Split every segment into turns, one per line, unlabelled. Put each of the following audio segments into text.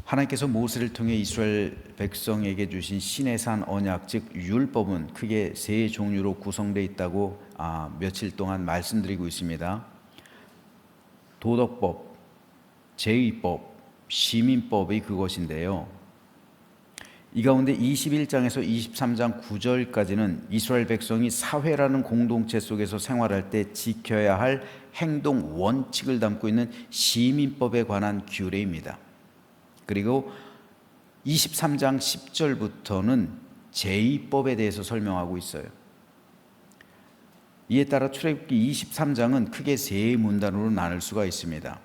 하나님께서 모세를 통해 이스라엘 백성에게 주신 시내산 언약, 즉 율법은 크게 세 종류로 구성되어 있다고 며칠 동안 말씀드리고 있습니다. 도덕법, 제의법, 시민법이 그것인데요. 이 가운데 21장에서 23장 9절까지는 이스라엘 백성이 사회라는 공동체 속에서 생활할 때 지켜야 할 행동 원칙을 담고 있는 시민법에 관한 규례입니다. 그리고 23장 10절부터는 제의법에 대해서 설명하고 있어요. 이에 따라 출애굽기 23장은 크게 세 문단으로 나눌 수가 있습니다.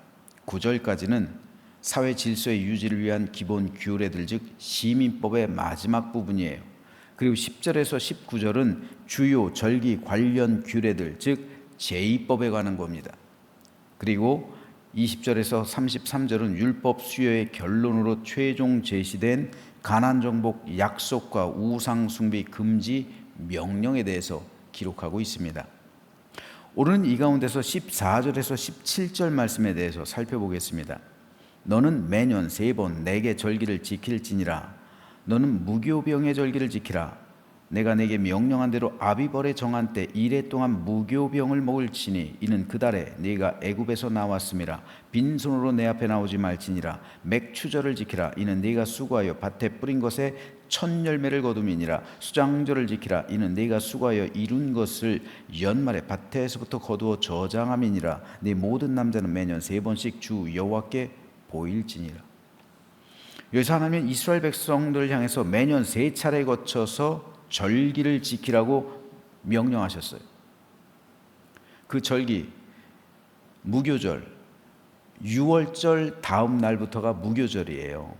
9절까지는 사회 질서의 유지를 위한 기본 규례들, 즉 시민법의 마지막 부분이에요. 그리고 10절에서 19절은 주요 절기 관련 규례들, 즉 제의법에 관한 겁니다. 그리고 20절에서 33절은 율법 수여의 결론으로 최종 제시된 가나안 정복 약속과 우상 숭배 금지 명령에 대해서 기록하고 있습니다. 오늘은 이 가운데서 14절에서 17절 말씀에 대해서 살펴보겠습니다. 너는 매년 3번 내게 절기를 지킬지니라. 너는 무교병의 절기를 지키라. 내가 내게 명령한 대로 아비벌에 정한 때 이래 동안 무교병을 먹을지니 이는 그 달에 네가 애굽에서 나왔음이라. 빈손으로 내 앞에 나오지 말지니라. 맥추절을 지키라. 이는 네가 수고하여 밭에 뿌린 것에 첫 열매를 거둠이니라. 수장절을 지키라. 이는 네가 수고하여 이룬 것을 연말에 밭에서부터 거두어 저장함이니라. 네 모든 남자는 매년 3번씩 주 여호와께 보일지니라. 여기서 하나님은 이스라엘 백성들을 향해서 매년 3차례 거쳐서 절기를 지키라고 명령하셨어요. 그 절기, 무교절, 6월절 다음 날부터가 무교절이에요.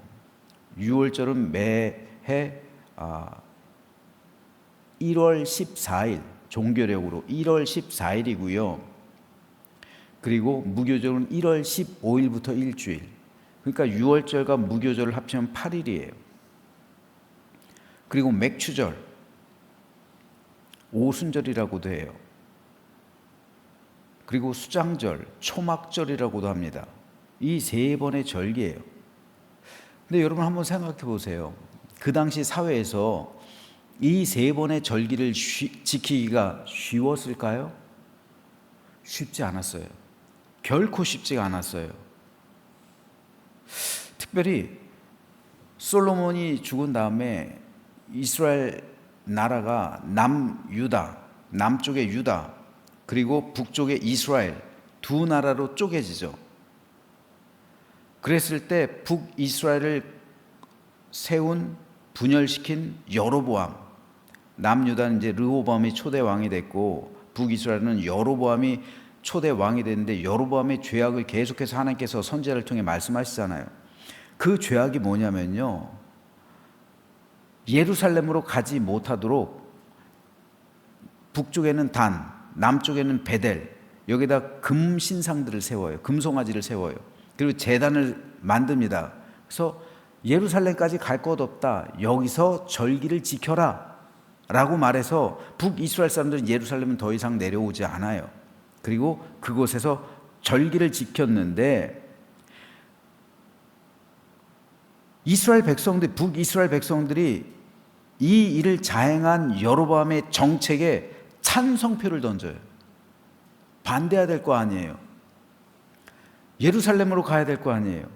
6월절은 매해 1월 14일, 종교력으로 1월 14일이고요. 그리고 무교절은 1월 15일부터 일주일. 그러니까 6월절과 무교절을 합치면 8일이에요. 그리고 맥추절, 오순절이라고도 해요. 그리고 수장절, 초막절이라고도 합니다. 이 3번의 절기예요. 근데 여러분 한번 생각해 보세요. 그 당시 사회에서 이 3번의 절기를 지키기가 쉬웠을까요? 쉽지 않았어요. 결코 쉽지가 않았어요. 특별히 솔로몬이 죽은 다음에 이스라엘 나라가 남유다, 남쪽의 유다, 그리고 북쪽의 이스라엘 두 나라로 쪼개지죠. 그랬을 때 북이스라엘을 세운 분열시킨 여로보암, 남유다는 이제 르호보암이 초대 왕이 됐고 북이스라엘은 여로보암이 초대 왕이 됐는데 여로보암의 죄악을 계속해서 하나님께서 선지자를 통해 말씀하시잖아요. 그 죄악이 뭐냐면요, 예루살렘으로 가지 못하도록 북쪽에는 단, 남쪽에는 베델, 여기다 금 신상들을 세워요. 금송아지를 세워요. 그리고 제단을 만듭니다. 그래서 예루살렘까지 갈 것 없다. 여기서 절기를 지켜라 라고 말해서 북이스라엘 사람들은 예루살렘은 더 이상 내려오지 않아요. 그리고 그곳에서 절기를 지켰는데 이스라엘 백성들, 북이스라엘 백성들이 이 일을 자행한 여로보암의 정책에 찬성표를 던져요. 반대해야 될 거 아니에요. 예루살렘으로 가야 될 거 아니에요.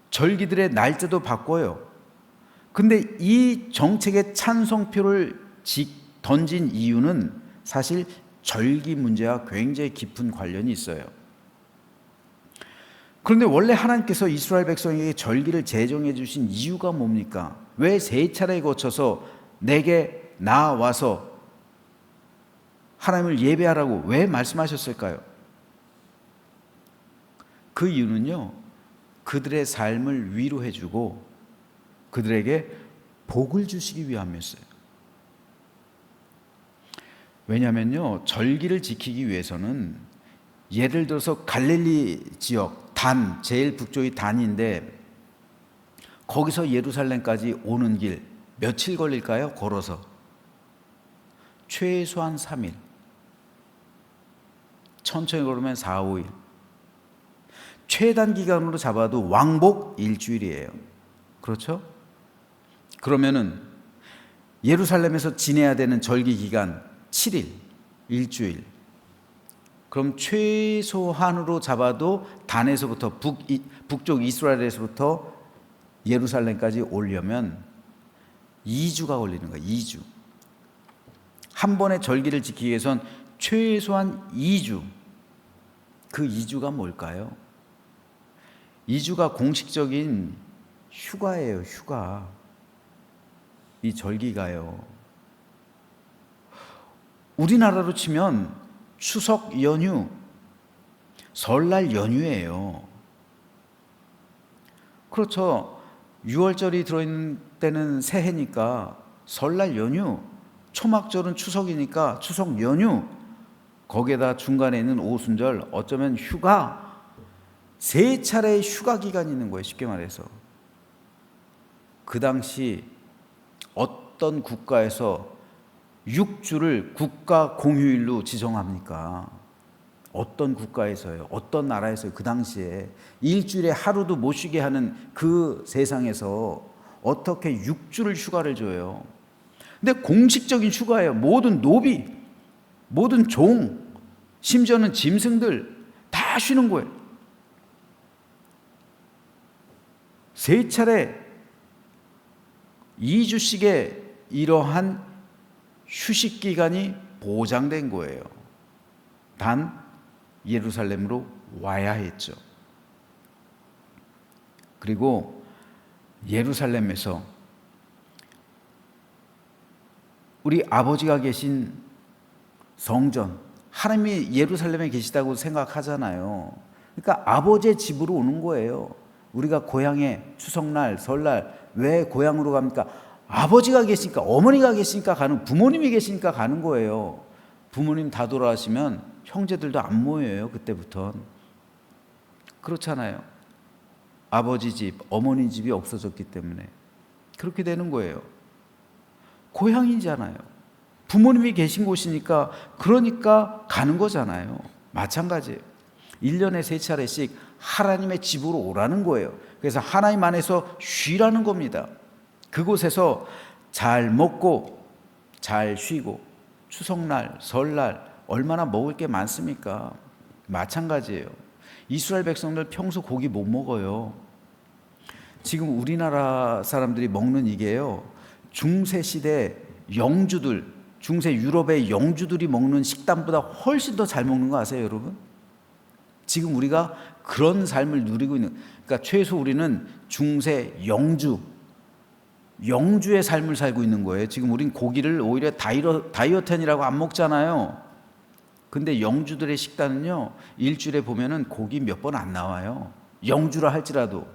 절기들의 날짜도 바꿔요. 근데 이 정책에 찬성표를 던진 이유는 사실 절기 문제와 굉장히 깊은 관련이 있어요. 그런데 원래 하나님께서 이스라엘 백성에게 절기를 제정해 주신 이유가 뭡니까? 왜 3차례에 거쳐서 내게 나와서 하나님을 예배하라고 왜 말씀하셨을까요? 그 이유는요, 그들의 삶을 위로해 주고 그들에게 복을 주시기 위함이었어요. 왜냐하면요, 절기를 지키기 위해서는 예를 들어서 갈릴리 지역 단, 제일 북쪽이 단인데 거기서 예루살렘까지 오는 길 며칠 걸릴까요? 걸어서 최소한 3일, 천천히 걸으면 4, 5일. 최단 기간으로 잡아도 왕복 일주일이에요. 그렇죠? 그러면은 예루살렘에서 지내야 되는 절기 기간 7일, 일주일. 그럼 최소한으로 잡아도 단에서부터 북쪽 이스라엘에서부터 예루살렘까지 오려면 2주가 걸리는 거예요. 2주. 한 번의 절기를 지키기 위해선 최소한 2주. 그 2주가 뭘까요? 2주가 공식적인 휴가예요. 휴가. 이 절기가요. 우리나라로 치면 추석 연휴, 설날 연휴예요. 그렇죠. 6월절이 들어있는 때는 새해니까 설날 연휴, 초막절은 추석이니까 추석 연휴, 거기에다 중간에 있는 오순절, 어쩌면 휴가, 3차례의 휴가 기간이 있는 거예요. 쉽게 말해서. 그 당시 어떤 국가에서 6주를 국가 공휴일로 지정합니까? 어떤 국가에서요? 어떤 나라에서요? 그 당시에 일주일에 하루도 못 쉬게 하는 그 세상에서 어떻게 6주를 휴가를 줘요? 근데 공식적인 휴가예요. 모든 노비, 모든 종, 심지어는 짐승들 다 쉬는 거예요. 3차례 2주씩의 이러한 휴식 기간이 보장된 거예요. 단 예루살렘으로 와야 했죠. 그리고 예루살렘에서 우리 아버지가 계신 성전, 하나님이 예루살렘에 계시다고 생각하잖아요. 그러니까 아버지의 집으로 오는 거예요. 우리가 고향에 추석날, 설날 왜 고향으로 갑니까? 아버지가 계시니까, 어머니가 계시니까 가는, 부모님이 계시니까 가는 거예요. 부모님 다 돌아가시면 형제들도 안 모여요. 그때부터는. 그렇잖아요. 아버지 집, 어머니 집이 없어졌기 때문에 그렇게 되는 거예요. 고향이잖아요. 부모님이 계신 곳이니까, 그러니까 가는 거잖아요. 마찬가지예요. 1년에 3차례씩 하나님의 집으로 오라는 거예요. 그래서 하나님 안에서 쉬라는 겁니다. 그곳에서 잘 먹고 잘 쉬고, 추석날, 설날 얼마나 먹을 게 많습니까? 마찬가지예요. 이스라엘 백성들 평소 고기 못 먹어요. 지금 우리나라 사람들이 먹는 이게요, 중세 시대 영주들, 중세 유럽의 영주들이 먹는 식단보다 훨씬 더 잘 먹는 거 아세요, 여러분? 지금 우리가 그런 삶을 누리고 있는, 그러니까 최소 우리는 중세 영주의 삶을 살고 있는 거예요. 지금 우린 고기를 오히려 다이어트니라고 안 먹잖아요. 근데 영주들의 식단은요, 일주일에 보면은 고기 몇 번 안 나와요. 영주라 할지라도.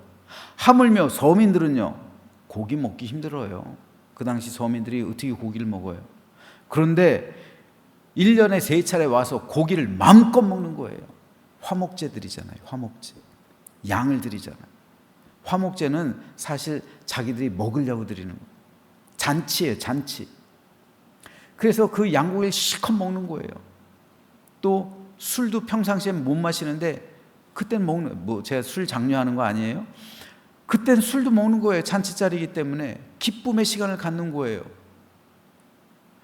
하물며 서민들은요, 고기 먹기 힘들어요. 그 당시 서민들이 어떻게 고기를 먹어요? 그런데 1년에 3차례 와서 고기를 마음껏 먹는 거예요. 화목제 드리잖아요. 화목제. 양을 드리잖아요. 화목제는 사실 자기들이 먹으려고 드리는 거예요. 잔치예요, 잔치. 그래서 그 양고기를 실컷 먹는 거예요. 또 술도 평상시에 못 마시는데 그땐 먹는, 뭐 제가 술 장려하는 거 아니에요? 그땐 술도 먹는 거예요. 잔치자리이기 때문에 기쁨의 시간을 갖는 거예요.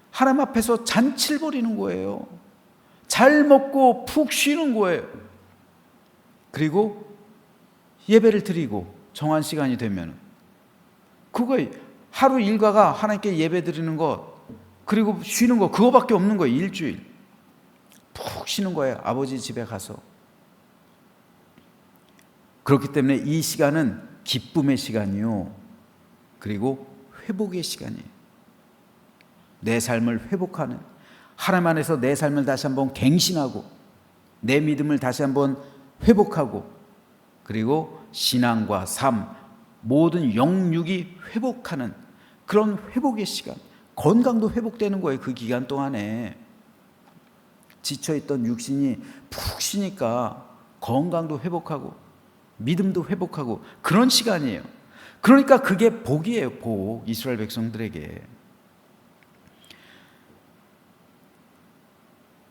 하나님 앞에서 잔치를 벌이는 거예요. 잘 먹고 푹 쉬는 거예요. 그리고 예배를 드리고 정한 시간이 되면, 그거 하루 일과가 하나님께 예배 드리는 것, 그리고 쉬는 거, 그거밖에 없는 거예요. 일주일 푹 쉬는 거예요. 아버지 집에 가서. 그렇기 때문에 이 시간은 기쁨의 시간이요, 그리고 회복의 시간이에요. 내 삶을 회복하는, 하나님 안에서 내 삶을 다시 한번 갱신하고, 내 믿음을 다시 한번 회복하고, 그리고 신앙과 삶, 모든 영육이 회복하는 그런 회복의 시간. 건강도 회복되는 거예요. 그 기간 동안에 지쳐있던 육신이 푹 쉬니까 건강도 회복하고 믿음도 회복하고 그런 시간이에요. 그러니까 그게 복이에요. 복. 이스라엘 백성들에게.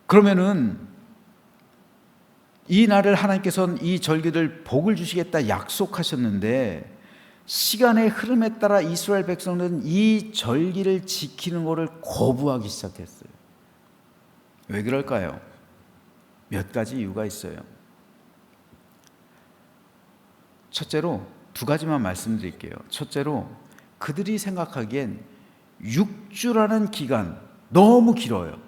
그러면은 이 날을 하나님께서는 이 절기를 복을 주시겠다 약속하셨는데 시간의 흐름에 따라 이스라엘 백성들은 이 절기를 지키는 것을 거부하기 시작했어요. 왜 그럴까요? 몇 가지 이유가 있어요. 첫째로 두 가지만 말씀드릴게요. 첫째로 그들이 생각하기엔 6주라는 기간 너무 길어요.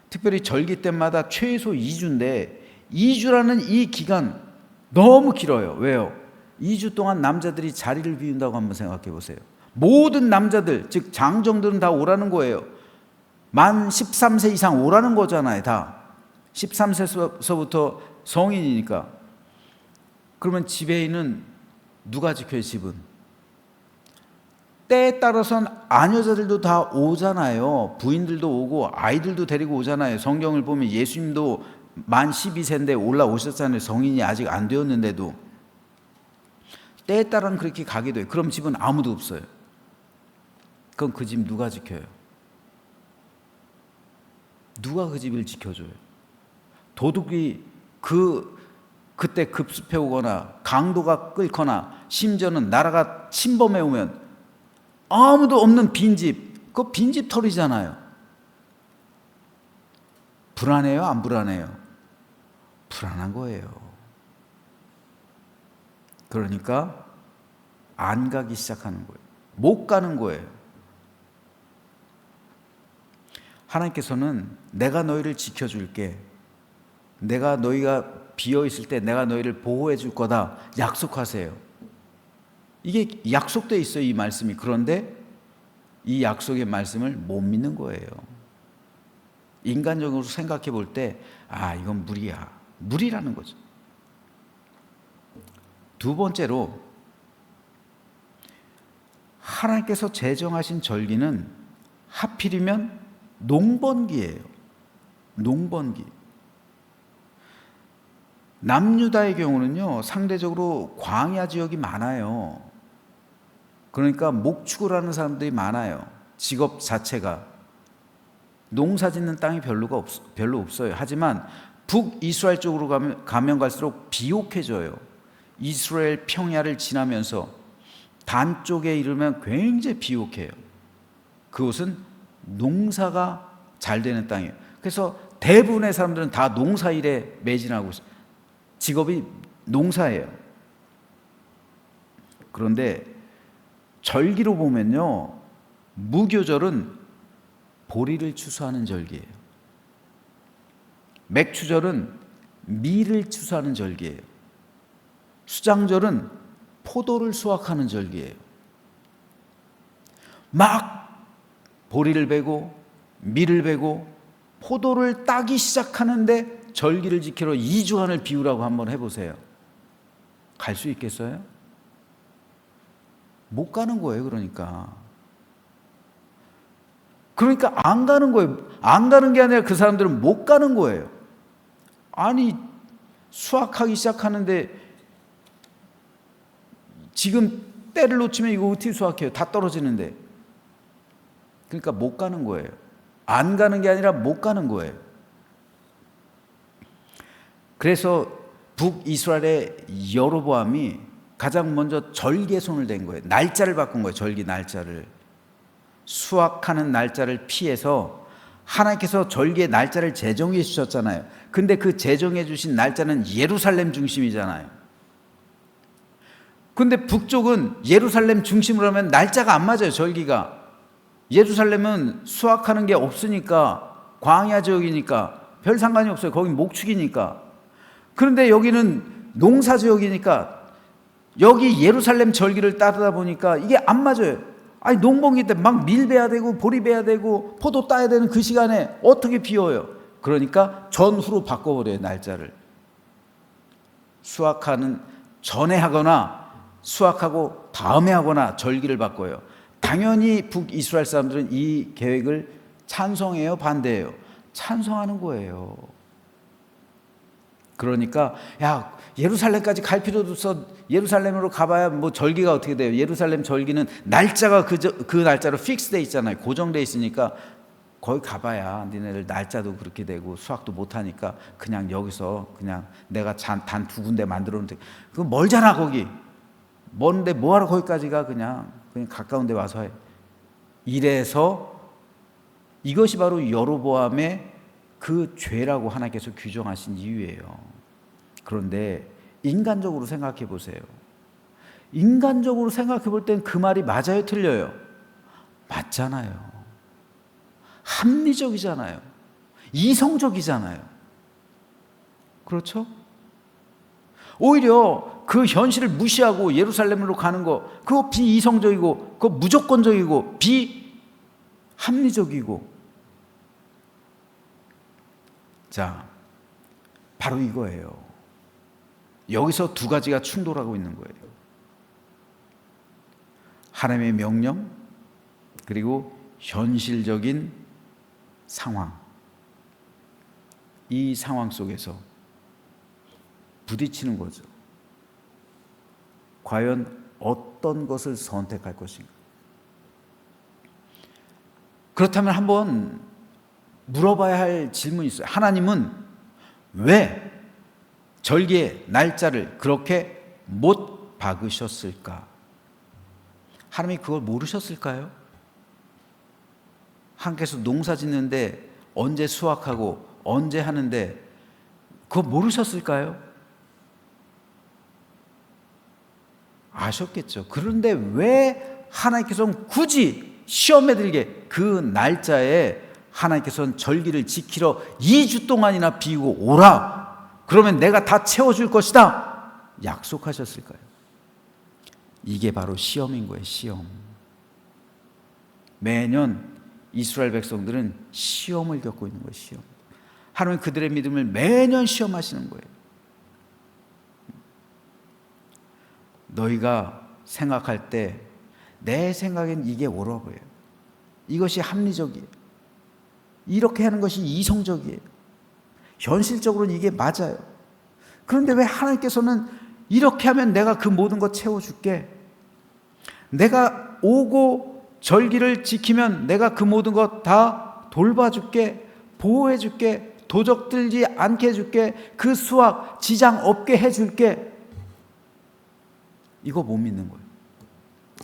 특별히 절기 때마다 최소 2주인데 2주라는 이 기간 너무 길어요. 왜요? 2주 동안 남자들이 자리를 비운다고 한번 생각해 보세요. 모든 남자들, 즉 장정들은 다 오라는 거예요. 만 13세 이상 오라는 거잖아요. 다 13세서부터 성인이니까. 그러면 지배인은 누가 지켜요? 집은 때에 따라서는 아녀자들도 다 오잖아요. 부인들도 오고 아이들도 데리고 오잖아요. 성경을 보면 예수님도 만 12세인데 올라오셨잖아요. 성인이 아직 안 되었는데도 때에 따라는 그렇게 가기도 해요. 그럼 집은 아무도 없어요. 그럼 그 집 누가 지켜요? 누가 그 집을 지켜줘요? 도둑이 그때 급습해 오거나 강도가 끓거나 심지어는 나라가 침범해 오면 아무도 없는 빈집, 그거 빈집 털이잖아요. 불안해요? 안 불안해요? 불안한 거예요. 그러니까 안 가기 시작하는 거예요. 못 가는 거예요. 하나님께서는 내가 너희를 지켜줄게. 내가 너희가 비어있을 때 내가 너희를 보호해 줄 거다 약속하세요. 이게 약속되어 있어요, 이 말씀이. 그런데 이 약속의 말씀을 못 믿는 거예요. 인간적으로 생각해 볼 때 이건 무리야. 무리라는 거죠. 두 번째로 하나님께서 제정하신 절기는 하필이면 농번기예요. 농번기. 남유다의 경우는요, 상대적으로 광야 지역이 많아요. 그러니까 목축을 하는 사람들이 많아요. 직업 자체가. 농사 짓는 땅이 별로 없어요. 하지만 북이스라엘 쪽으로 가면 갈수록 비옥해져요. 이스라엘 평야를 지나면서 단 쪽에 이르면 굉장히 비옥해요. 그곳은 농사가 잘 되는 땅이에요. 그래서 대부분의 사람들은 다 농사일에 매진하고 있어요. 직업이 농사예요. 그런데 절기로 보면요, 무교절은 보리를 추수하는 절기예요. 맥추절은 밀을 추수하는 절기예요. 수장절은 포도를 수확하는 절기예요. 막 보리를 베고 밀을 베고 포도를 따기 시작하는데 절기를 지키러 2주간을 비우라고 한번 해보세요. 갈 수 있겠어요? 못 가는 거예요. 그러니까 안 가는 거예요. 안 가는 게 아니라 그 사람들은 못 가는 거예요. 아니, 수확하기 시작하는데 지금 때를 놓치면 이거 어떻게 수확해요? 다 떨어지는데. 그러니까 못 가는 거예요. 안 가는 게 아니라 못 가는 거예요. 그래서 북이스라엘의 여로보암이 가장 먼저 절기에 손을 댄 거예요. 날짜를 바꾼 거예요. 절기 날짜를. 수확하는 날짜를 피해서 하나님께서 절기의 날짜를 제정해 주셨잖아요. 근데 그 제정해 주신 날짜는 예루살렘 중심이잖아요. 근데 북쪽은 예루살렘 중심으로 하면 날짜가 안 맞아요. 절기가. 예루살렘은 수확하는 게 없으니까, 광야 지역이니까 별 상관이 없어요. 거긴 목축이니까. 그런데 여기는 농사 지역이니까 여기 예루살렘 절기를 따르다 보니까 이게 안 맞아요. 아니, 농번기 때 막 밀 베야 되고 보리 베야 되고 포도 따야 되는 그 시간에 어떻게 비워요? 그러니까 전후로 바꿔버려요. 날짜를. 수확하는 전에 하거나 수확하고 다음에 하거나 절기를 바꿔요. 당연히 북이스라엘 사람들은 이 계획을 찬성해요? 반대해요? 찬성하는 거예요. 그러니까 예루살렘까지 갈 필요도 없어. 예루살렘으로 가봐야 뭐 절기가 어떻게 돼요? 예루살렘 절기는 날짜가 그 날짜로 픽스돼 있잖아요. 고정돼 있으니까 거기 가봐야 니네들 날짜도 그렇게 되고 수학도 못하니까 그냥 여기서 그냥 내가 단 두 군데 만들어 놓는데 그거 멀잖아. 거기 먼데 뭐하러 거기까지 가. 그냥 가까운 데 와서 해. 이래서 이것이 바로 여로보암의 그 죄라고 하나님께서 규정하신 이유예요. 그런데 인간적으로 생각해 보세요. 인간적으로 생각해 볼 땐 그 말이 맞아요, 틀려요? 맞잖아요. 합리적이잖아요. 이성적이잖아요. 그렇죠? 오히려 그 현실을 무시하고 예루살렘으로 가는 거, 그거 비이성적이고, 그거 무조건적이고, 비합리적이고. 자, 바로 이거예요. 여기서 두 가지가 충돌하고 있는 거예요. 하나님의 명령, 그리고 현실적인 상황. 이 상황 속에서 부딪히는 거죠. 과연 어떤 것을 선택할 것인가? 그렇다면 한번 물어봐야 할 질문이 있어요. 하나님은 왜 절기의 날짜를 그렇게 못 박으셨을까? 하나님이 그걸 모르셨을까요? 하나님께서 농사 짓는데 언제 수확하고 언제 하는데 그거 모르셨을까요? 아셨겠죠. 그런데 왜 하나님께서는 굳이 시험에 들게 그 날짜에 하나님께서는 절기를 지키러 2주 동안이나 비우고 오라. 그러면 내가 다 채워줄 것이다. 약속하셨을까요? 이게 바로 시험인 거예요. 시험. 매년 이스라엘 백성들은 시험을 겪고 있는 거예요. 시험. 하나님 그들의 믿음을 매년 시험하시는 거예요. 너희가 생각할 때 내 생각엔 이게 옳아 보여요. 이것이 합리적이에요. 이렇게 하는 것이 이성적이에요. 현실적으로는 이게 맞아요. 그런데 왜 하나님께서는 이렇게 하면 내가 그 모든 것 채워줄게. 내가 오고 절기를 지키면 내가 그 모든 것 다 돌봐줄게. 보호해줄게. 도적 들지 않게 해줄게. 그 수확 지장 없게 해줄게. 이거 못 믿는 거예요.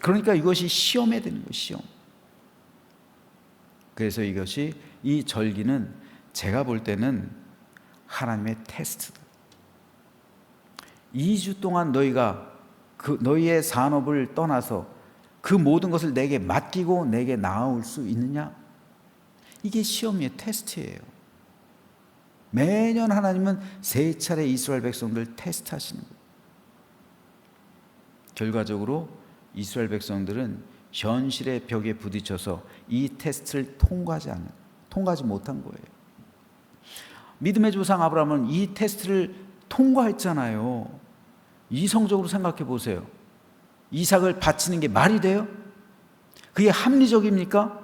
그러니까 이것이 시험에 되는 거예요. 시험. 그래서 이 절기는 제가 볼 때는 하나님의 테스트다. 2주 동안 너희가 너희의 산업을 떠나서 그 모든 것을 내게 맡기고 내게 나아올 수 있느냐? 이게 시험이에요. 테스트예요. 매년 하나님은 3차례 이스라엘 백성들 테스트하시는 거예요. 결과적으로 이스라엘 백성들은 현실의 벽에 부딪혀서 이 테스트를 통과하지 못한 거예요. 믿음의 조상 아브라함은 이 테스트를 통과했잖아요. 이성적으로 생각해 보세요. 이삭을 바치는 게 말이 돼요? 그게 합리적입니까?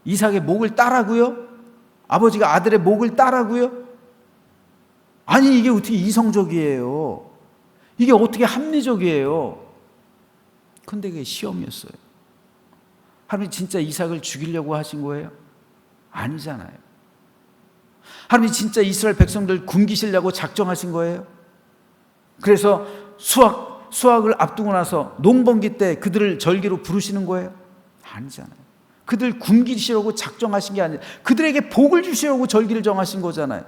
이삭의 목을 따라고요? 아버지가 아들의 목을 따라고요? 아니, 이게 어떻게 이성적이에요? 이게 어떻게 합리적이에요? 근데 그게 시험이었어요. 하나님 진짜 이삭을 죽이려고 하신 거예요? 아니잖아요. 하나님 진짜 이스라엘 백성들 굶기시려고 작정하신 거예요? 그래서 수확을 앞두고 나서 농번기 때 그들을 절기로 부르시는 거예요? 아니잖아요. 그들 굶기시려고 작정하신 게 아니라 그들에게 복을 주시려고 절기를 정하신 거잖아요.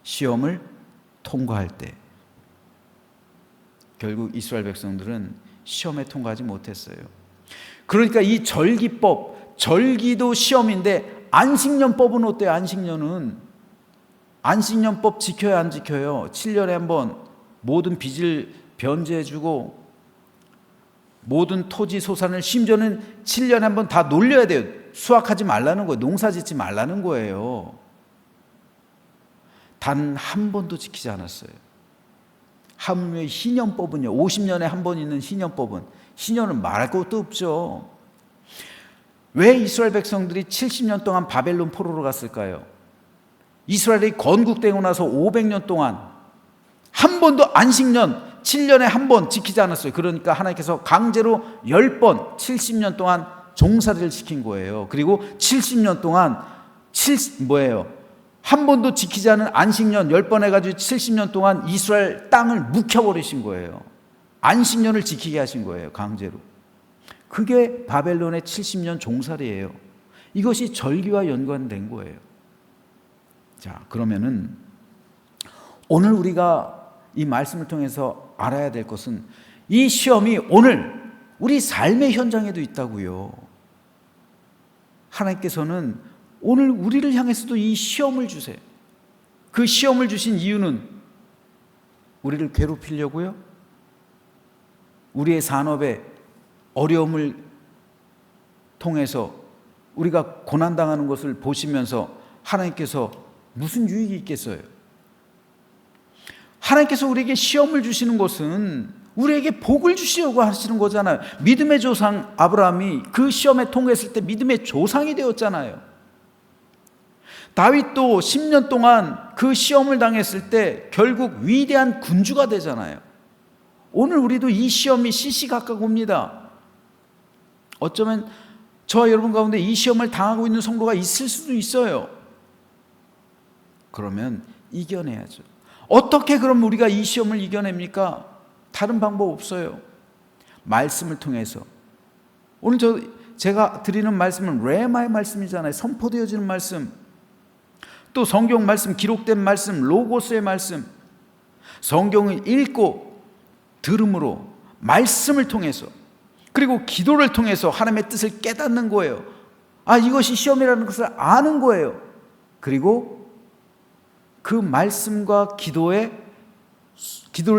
시험을 통과할 때 결국 이스라엘 백성들은 시험에 통과하지 못했어요. 그러니까 이 절기도 시험인데 안식년법은 어때요? 안식년법 지켜야 안 지켜요? 7년에 한 번 모든 빚을 변제해주고 모든 토지 소산을 심지어는 7년에 한 번 다 놀려야 돼요. 수확하지 말라는 거예요. 농사 짓지 말라는 거예요. 단 한 번도 지키지 않았어요. 하물며 희년법은요. 50년에 한 번 있는 희년법은 희년은 말할 것도 없죠. 왜 이스라엘 백성들이 70년 동안 바벨론 포로로 갔을까요? 이스라엘이 건국되고 나서 500년 동안 한 번도 안식년 7년에 한 번 지키지 않았어요. 그러니까 하나님께서 강제로 10번 70년 동안 종살이를 시킨 거예요. 그리고 70년 동안 한 번도 지키지 않은 안식년 10번 해가지고 70년 동안 이스라엘 땅을 묵혀버리신 거예요. 안식년을 지키게 하신 거예요, 강제로. 그게 바벨론의 70년 종살이에요. 이것이 절기와 연관된 거예요. 자, 그러면은 오늘 우리가 이 말씀을 통해서 알아야 될 것은 이 시험이 오늘 우리 삶의 현장에도 있다고요. 하나님께서는 오늘 우리를 향해서도 이 시험을 주세요. 그 시험을 주신 이유는 우리를 괴롭히려고요? 우리의 산업에 어려움을 통해서 우리가 고난당하는 것을 보시면서 하나님께서 무슨 유익이 있겠어요? 하나님께서 우리에게 시험을 주시는 것은 우리에게 복을 주시려고 하시는 거잖아요. 믿음의 조상 아브라함이 그 시험에 통과했을 때 믿음의 조상이 되었잖아요. 다윗도 10년 동안 그 시험을 당했을 때 결국 위대한 군주가 되잖아요. 오늘 우리도 이 시험이 시시각각 옵니다. 어쩌면 저와 여러분 가운데 이 시험을 당하고 있는 성도가 있을 수도 있어요. 그러면 이겨내야죠. 어떻게 그럼 우리가 이 시험을 이겨냅니까? 다른 방법 없어요. 말씀을 통해서. 오늘 제가 드리는 말씀은 레마의 말씀이잖아요. 선포되어지는 말씀. 또 성경 말씀, 기록된 말씀, 로고스의 말씀. 성경을 읽고 들음으로 말씀을 통해서 그리고 기도를 통해서 하나님의 뜻을 깨닫는 거예요. 이것이 시험이라는 것을 아는 거예요. 그리고 그 말씀과 기도를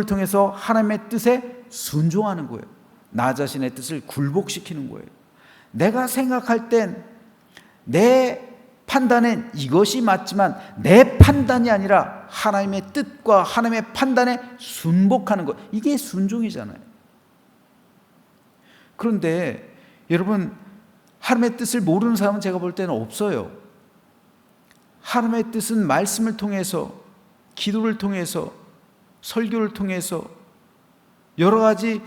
통해서 하나님의 뜻에 순종하는 거예요. 나 자신의 뜻을 굴복시키는 거예요. 내가 생각할 땐 내 판단엔 이것이 맞지만 내 판단이 아니라 하나님의 뜻과 하나님의 판단에 순복하는 것. 이게 순종이잖아요. 그런데 여러분, 하나님의 뜻을 모르는 사람은 제가 볼 때는 없어요. 하나님의 뜻은 말씀을 통해서, 기도를 통해서, 설교를 통해서, 여러 가지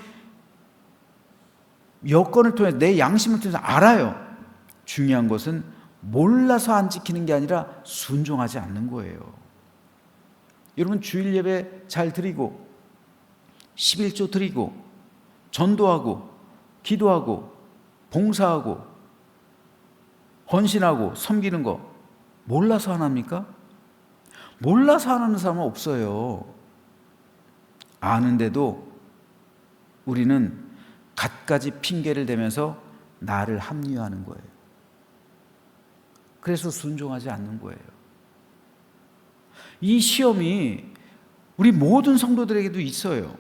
여건을 통해서, 내 양심을 통해서 알아요. 중요한 것은 몰라서 안 지키는 게 아니라 순종하지 않는 거예요. 여러분, 주일 예배 잘 드리고 11조 드리고 전도하고 기도하고 봉사하고 헌신하고 섬기는 거 몰라서 안 합니까? 몰라서 안 하는 사람은 없어요. 아는데도 우리는 갖가지 핑계를 대면서 나를 합리화하는 거예요. 그래서 순종하지 않는 거예요. 이 시험이 우리 모든 성도들에게도 있어요.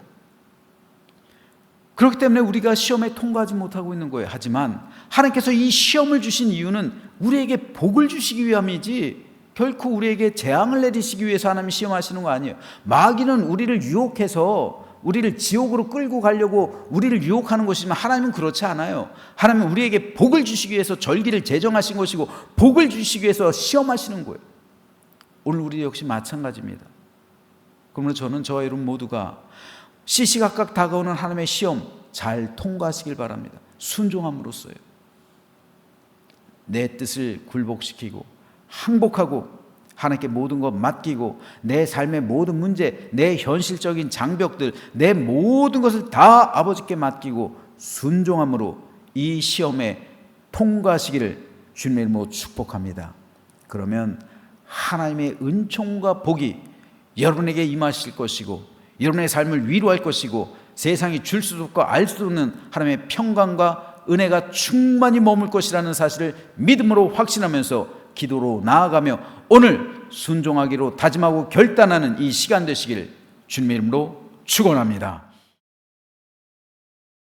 그렇기 때문에 우리가 시험에 통과하지 못하고 있는 거예요. 하지만 하나님께서 이 시험을 주신 이유는 우리에게 복을 주시기 위함이지 결코 우리에게 재앙을 내리시기 위해서 하나님이 시험하시는 거 아니에요. 마귀는 우리를 유혹해서 우리를 지옥으로 끌고 가려고 우리를 유혹하는 것이지만 하나님은 그렇지 않아요. 하나님은 우리에게 복을 주시기 위해서 절기를 제정하신 것이고 복을 주시기 위해서 시험하시는 거예요. 오늘 우리 역시 마찬가지입니다. 그러므로 저는 저와 여러분 모두가 시시각각 다가오는 하나님의 시험 잘 통과하시길 바랍니다. 순종함으로써요. 내 뜻을 굴복시키고 항복하고 하나님께 모든 것 맡기고 내 삶의 모든 문제, 내 현실적인 장벽들, 내 모든 것을 다 아버지께 맡기고 순종함으로 이 시험에 통과하시기를 주님의 이름으로 축복합니다. 그러면 하나님의 은총과 복이 여러분에게 임하실 것이고 여러분의 삶을 위로할 것이고 세상이 줄 수도 없고 알 수도 없는 하나님의 평강과 은혜가 충만히 머물 것이라는 사실을 믿음으로 확신하면서 기도로 나아가며 오늘 순종하기로 다짐하고 결단하는 이 시간 되시기를 주님의 이름으로 축원합니다.